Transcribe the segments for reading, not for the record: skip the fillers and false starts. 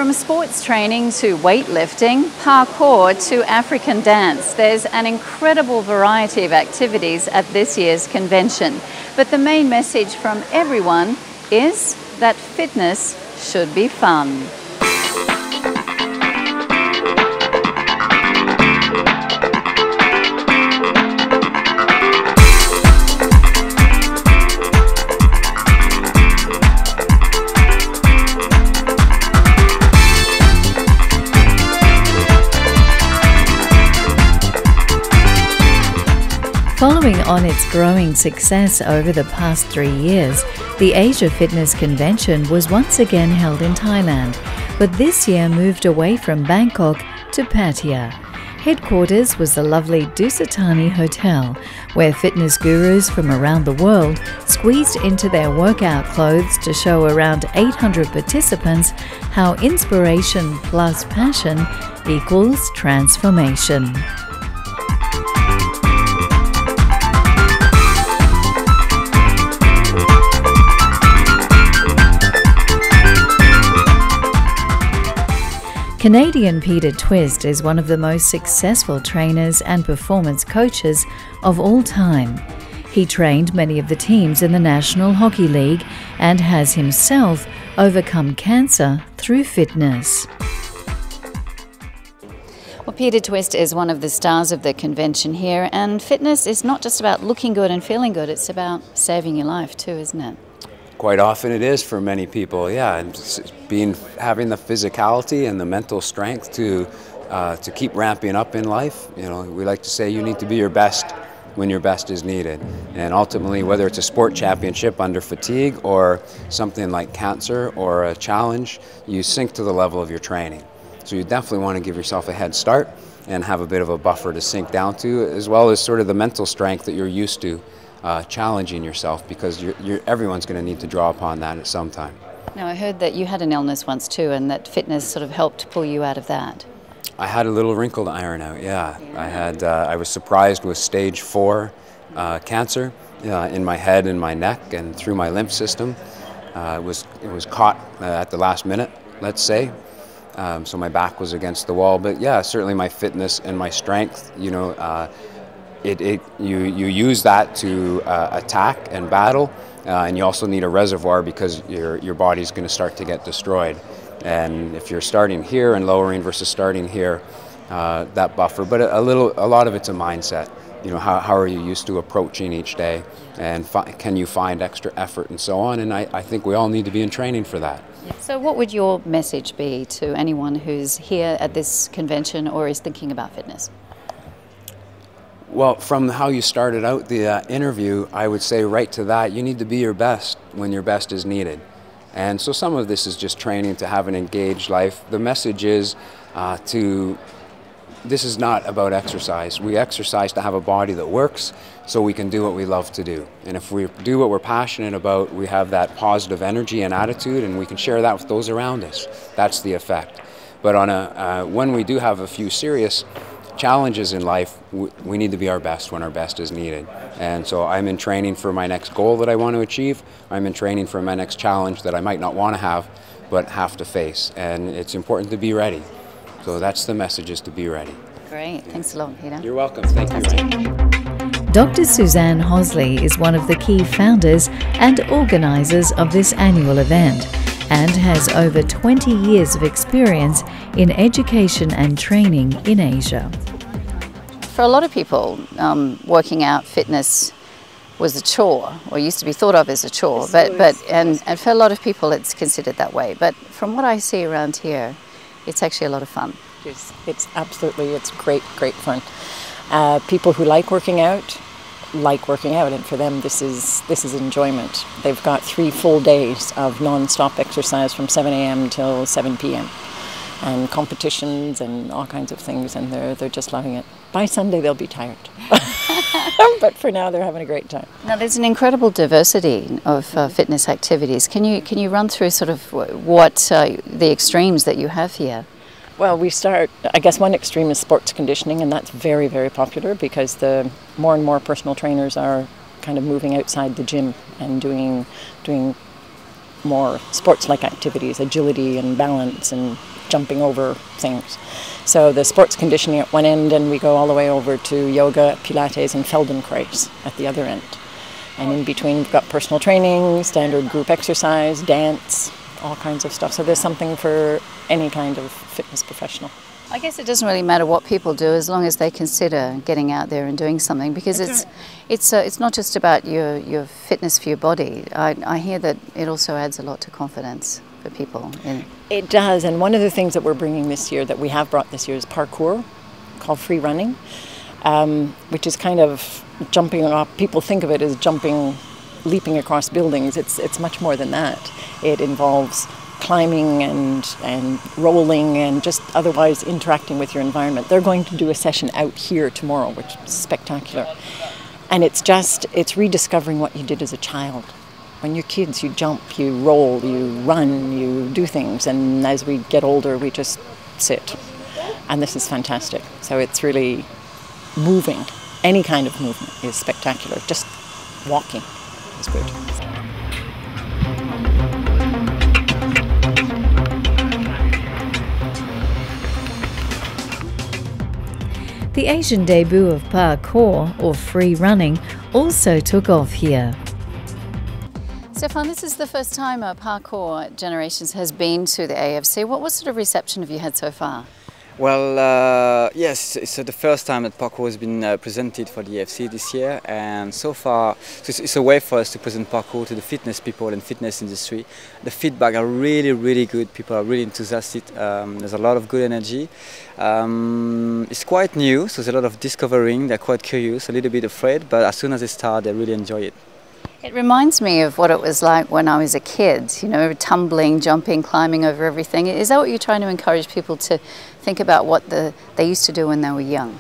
From sports training to weightlifting, parkour to African dance, there's an incredible variety of activities at this year's convention. But the main message from everyone is that fitness should be fun. Following on its growing success over the past 3 years, the Asia Fitness Convention was once again held in Thailand, but this year moved away from Bangkok to Pattaya. Headquarters was the lovely Dusit Thani Hotel, where fitness gurus from around the world squeezed into their workout clothes to show around 800 participants how inspiration plus passion equals transformation. Canadian Peter Twist is one of the most successful trainers and performance coaches of all time. He trained many of the teams in the National Hockey League and has himself overcome cancer through fitness. Well, Peter Twist is one of the stars of the convention here, and fitness is not just about looking good and feeling good, it's about saving your life too, isn't it? Quite often it is for many people, yeah. And having the physicality and the mental strength to keep ramping up in life. You know, we like to say you need to be your best when your best is needed. And ultimately, whether it's a sport championship under fatigue or something like cancer or a challenge, you sink to the level of your training. So you definitely want to give yourself a head start and have a bit of a buffer to sink down to, as well as sort of the mental strength that you're used to. Challenging yourself, because everyone's going to need to draw upon that at some time. Now, I heard that you had an illness once too, and that fitness sort of helped pull you out of that. I had a little wrinkle to iron out, yeah. I was surprised with stage 4 cancer in my head and my neck and through my lymph system. It was caught at the last minute, let's say. So my back was against the wall, but yeah, certainly my fitness and my strength, you know, you use that to attack and battle, and you also need a reservoir because your body's going to start to get destroyed. And if you're starting here and lowering versus starting here, that buffer. But a lot of it's a mindset. You know, how are you used to approaching each day, and can you find extra effort and so on? And I think we all need to be in training for that. So what would your message be to anyone who's here at this convention or is thinking about fitness? Well, from how you started out the interview, I would say right to that, you need to be your best when your best is needed. And so some of this is just training to have an engaged life. The message is this is not about exercise. We exercise to have a body that works so we can do what we love to do. And if we do what we're passionate about, we have that positive energy and attitude, and we can share that with those around us. That's the effect. But when we do have a few serious challenges in life, we need to be our best when our best is needed. And so I'm in training for my next goal that I want to achieve. I'm in training for my next challenge that I might not want to have, but have to face. And it's important to be ready. So that's the message, is to be ready. Great. Thanks a lot, Peter. You're welcome. Thank you. Dr. Suzanne Hosley is one of the key founders and organisers of this annual event, and has over 20 years of experience in education and training in Asia. For a lot of people, working out, fitness was a chore, or used to be thought of as a chore, and for a lot of people it's considered that way. But from what I see around here, it's actually a lot of fun. It's great fun. People who like working out, and for them this is enjoyment. They've got 3 full days of non-stop exercise from 7 a.m. till 7 p.m. and competitions and all kinds of things, and they're just loving it. By Sunday they'll be tired, but for now they're having a great time. Now there's an incredible diversity of fitness activities. Can you run through sort of what the extremes that you have here? Well, we start, I guess one extreme is sports conditioning, and that's very, very popular because the more and more personal trainers are kind of moving outside the gym and doing more sports-like activities, agility and balance and jumping over things. So the sports conditioning at one end, and we go all the way over to yoga, Pilates and Feldenkrais at the other end. And in between we've got personal training, standard group exercise, dance, all kinds of stuff. So there's something for any kind of fitness professional. I guess it doesn't really matter what people do as long as they consider getting out there and doing something, because it's not just about your fitness for your body. I hear that it also adds a lot to confidence for people. It does, and one of the things that we're bringing this year, that we have brought this year, is parkour, called free running, which is kind of jumping off. People think of it as jumping, leaping across buildings. It's much more than that. It involves climbing and rolling and just otherwise interacting with your environment. They're going to do a session out here tomorrow, which is spectacular. And it's rediscovering what you did as a child. When you're kids, you jump, you roll, you run, you do things. And as we get older, we just sit. And this is fantastic. So it's really moving. Any kind of movement is spectacular. Just walking is good. The Asian debut of parkour, or free running, also took off here. Stefan, this is the first time Parkour Generations has been to the AFC. What sort of reception have you had so far? Well, yes, it's the first time that parkour has been presented for the AFC this year, and so far it's a way for us to present parkour to the fitness people and fitness industry. The feedback are really, really good. People are really enthusiastic. There's a lot of good energy. It's quite new, so there's a lot of discovering. They're quite curious, a little bit afraid, but as soon as they start, they really enjoy it. It reminds me of what it was like when I was a kid, you know, tumbling, jumping, climbing over everything. Is that what you're trying to encourage people to think about, what they used to do when they were young?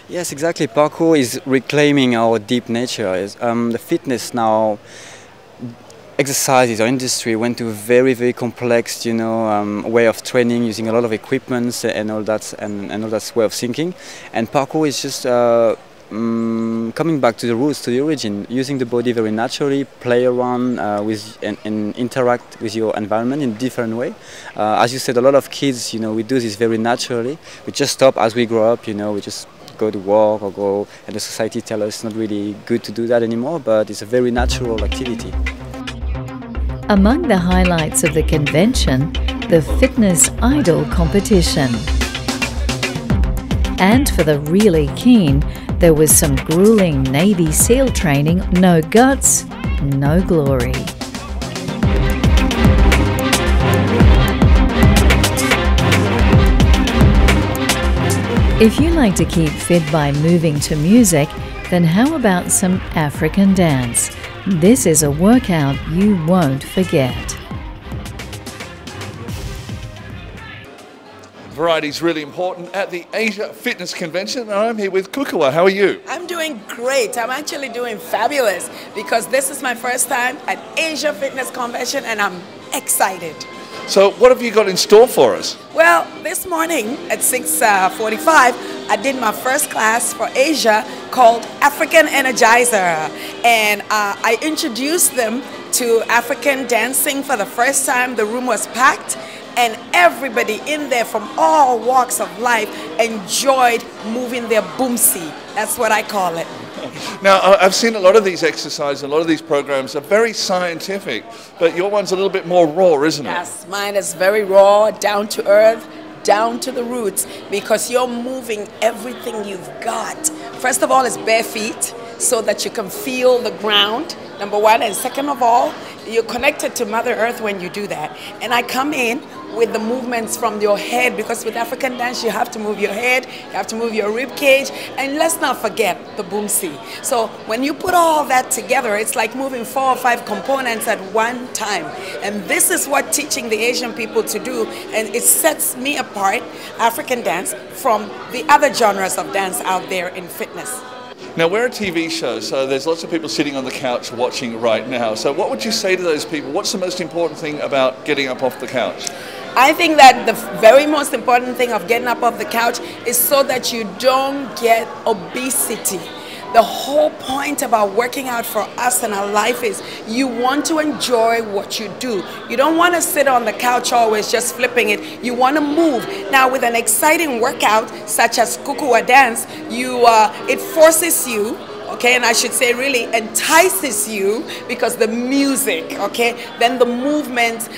Yes, exactly. Parkour is reclaiming our deep nature. The fitness now, exercises or industry went to a very, very complex, way of training, using a lot of equipments and all that, and all that way of thinking. And parkour is just coming back to the roots, to the origin, using the body very naturally, play around with and interact with your environment in a different way. As you said, a lot of kids, we do this very naturally. We just stop as we grow up, we just go to work or go, and the society tells us it's not really good to do that anymore, but it's a very natural activity. Among the highlights of the convention, the Fitness Idol competition. And for the really keen, there was some grueling Navy SEAL training. No guts, no glory. If you like to keep fit by moving to music, then how about some African dance? This is a workout you won't forget. Variety is really important at the Asia Fitness Convention, and I'm here with Kukua. How are you? I'm doing great. I'm actually doing fabulous because this is my first time at Asia Fitness Convention and I'm excited. So what have you got in store for us? Well, this morning at 6:45, I did my first class for Asia called African Energizer, and I introduced them to African dancing for the first time. The room was packed, and everybody in there from all walks of life enjoyed moving their boomsie. That's what I call it. Now, I've seen a lot of these exercises, a lot of these programs are very scientific, but your one's a little bit more raw, isn't it? Yes, mine is very raw, down to earth, down to the roots, because you're moving everything you've got. First of all, it's bare feet, so that you can feel the ground, number one, and second of all, you're connected to Mother Earth when you do that. And I come in with the movements from your head, because with African dance you have to move your head, you have to move your rib cage, and let's not forget the boomsie. So when you put all that together, it's like moving 4 or 5 components at one time. And this is what teaching the Asian people to do, and it sets me apart, African dance, from the other genres of dance out there in fitness. Now, we're a TV show, so there's lots of people sitting on the couch watching right now. So what would you say to those people? What's the most important thing about getting up off the couch? I think that the very most important thing of getting up off the couch is so that you don't get obesity. The whole point about working out for us in our life is you want to enjoy what you do. You don't want to sit on the couch always just flipping it. You want to move. Now with an exciting workout such as kukua dance, it forces you, okay, and I should say really entices you because the music, okay, then the movement,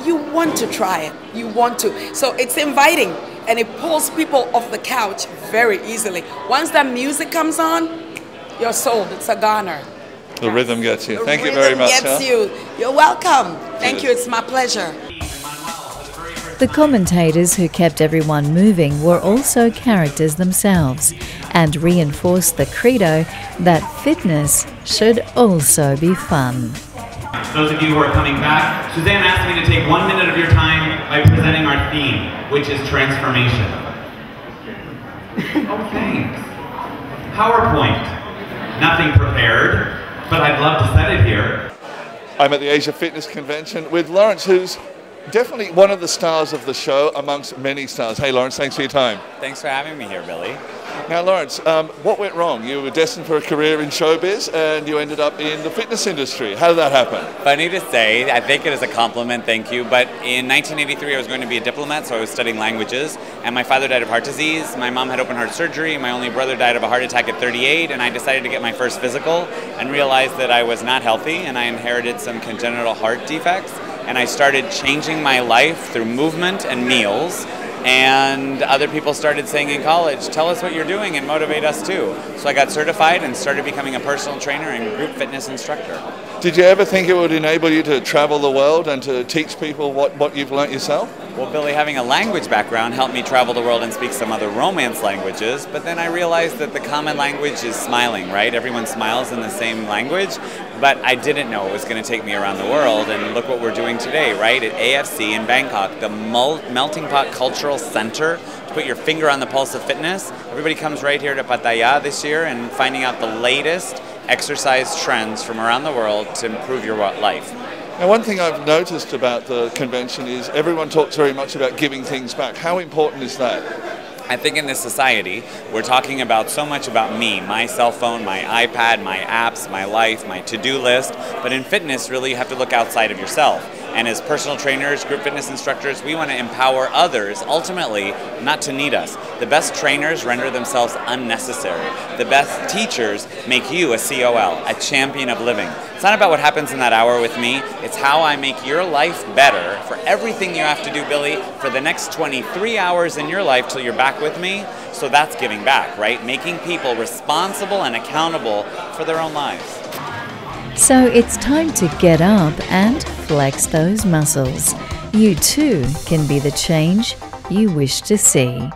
you want to try it. You want to. So it's inviting and it pulls people off the couch very easily. Once that music comes on, you're sold. It's a goner. The rhythm gets you. The Thank you very much. Gets you. You're welcome. Thank you. It's my pleasure. The commentators who kept everyone moving were also characters themselves and reinforced the credo that fitness should also be fun. Those of you who are coming back, Suzanne asked me to take 1 minute of your time by presenting our theme, which is transformation. Oh, thanks. PowerPoint. Nothing prepared, but I'd love to set it here. I'm at the Asia Fitness Convention with Lawrence, who's definitely one of the stars of the show amongst many stars. Hey Lawrence, thanks for your time. Thanks for having me here, Billy. Now Lawrence, what went wrong? You were destined for a career in showbiz and you ended up in the fitness industry. How did that happen? Funny to say, I think it is a compliment, thank you, but in 1983 I was going to be a diplomat, so I was studying languages, and my father died of heart disease, my mom had open heart surgery, my only brother died of a heart attack at 38, and I decided to get my first physical and realized that I was not healthy and I inherited some congenital heart defects, and I started changing my life through movement and meals. And other people started saying in college, tell us what you're doing and motivate us too. So I got certified and started becoming a personal trainer and group fitness instructor. Did you ever think it would enable you to travel the world and to teach people what you've learnt yourself? Well, Billy, having a language background helped me travel the world and speak some other Romance languages, but then I realized that the common language is smiling, right? Everyone smiles in the same language, but I didn't know it was going to take me around the world, and look what we're doing today, right? At AFC in Bangkok, the melting pot cultural center to put your finger on the pulse of fitness. Everybody comes right here to Pattaya this year and finding out the latest exercise trends from around the world to improve your life. Now, one thing I've noticed about the convention is everyone talks very much about giving things back. How important is that? I think in this society, we're talking about so much about me, my cell phone, my iPad, my apps, my life, my to-do list, but in fitness, really you have to look outside of yourself. And as personal trainers, group fitness instructors, we want to empower others, ultimately, not to need us. The best trainers render themselves unnecessary. The best teachers make you a COL, a champion of living. It's not about what happens in that hour with me, it's how I make your life better for everything you have to do, Billy, for the next 23 hours in your life till you're back with me. So that's giving back, right? Making people responsible and accountable for their own lives. So it's time to get up and flex those muscles. You too can be the change you wish to see.